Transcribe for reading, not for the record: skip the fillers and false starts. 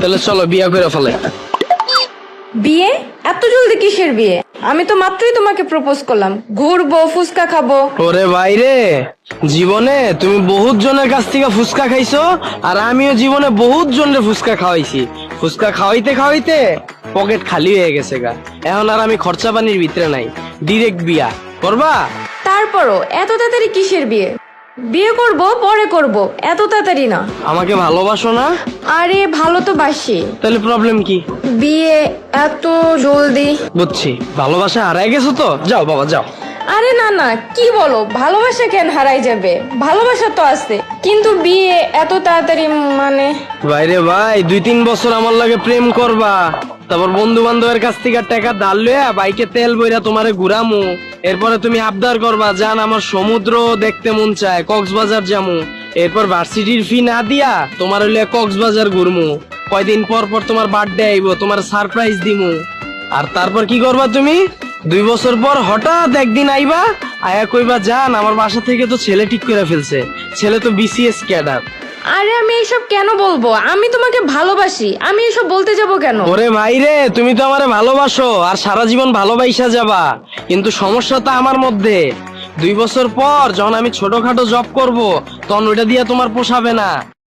তাহলে চলো বিয়া করে ফেলে। বিয়ে? এত জলদি কিসের বিয়ে? আমি তো মাত্রই তোমাকে প্রপোজ করলাম, ঘুরবো, ফুচকা খাবো। ওরে বাইরে, জীবনে তুমি বহুত জনের কাছ থেকে ফুচকা খাইছো, আর আমিও জীবনে বহুত জনের ফুচকা খাওয়াইছি। ফুচকা খাওয়াইতে খাওয়াইতে পকেট খালি হয়ে গেছে গা। এখন আর আমি খরচা পানির ভিতরে নাই, ডিরেক্ট বিয়া করবা? তারপরও এত তাড়াতাড়ি কিসের বিয়ে? বিয়ে করব, পরে করব, এত তাড়াতাড়ি না। আমাকে ভালোবাসো না? আরে ভালো তো বাসি। তাহলে প্রবলেম কি? বিয়ে এত জলদি? বুঝছি, ভালোবাসা হারাই গেছো তো, যাও বাবা যাও। আরে না না, কি বলো, ভালোবাসা কেন হারাই যাবে? ভালোবাসা তো আছে, কিন্তু বিয়ে এত তাড়াতাড়ি মানে? বাইরে ভাই, 2-3 বছর আমার লাগে প্রেম করবা, তারপর বন্ধু বান্ধবের কাছ থেকে টাকা ধার লইয়া বাইকে তেল বইরা তোমারে ঘুরামু। এরপরে তুমি আবদার করবা, জান আমার সমুদ্র দেখতে মন চায়, কক্সবাজার যামু। এরপর ভার্সিটির ফি না দিয়া তোমার লইয়া কক্সবাজার ঘুরমু। কয়দিন পর পর তোমার বার্থডে আইবো, তোমার সারপ্রাইজ দিমু। আর তারপর কি করবা তুমি? 2 বছর পর হঠাৎ একদিন আইবা, আয়া কইবা, জান আমার বাসা থেকে তো ছেলে ঠিক করে ফেলছে, ছেলে তো বিসিএস ক্যাডার। আরে আমি এইসব কেন বলবো? আমি তোমাকে ভালোবাসি, আমি এসব বলতে যাব কেন? ওরে ভাই রে, তুমি তো আমারে ভালোবাসো আর সারা জীবন ভালোবাসা যাবা, কিন্তু সমস্যা তো আমার মধ্যে। 2 বছর পর যখন আমি ছোটখাটো জব করব, তখন ওইটা দিয়ে তোমার পোষাবে না।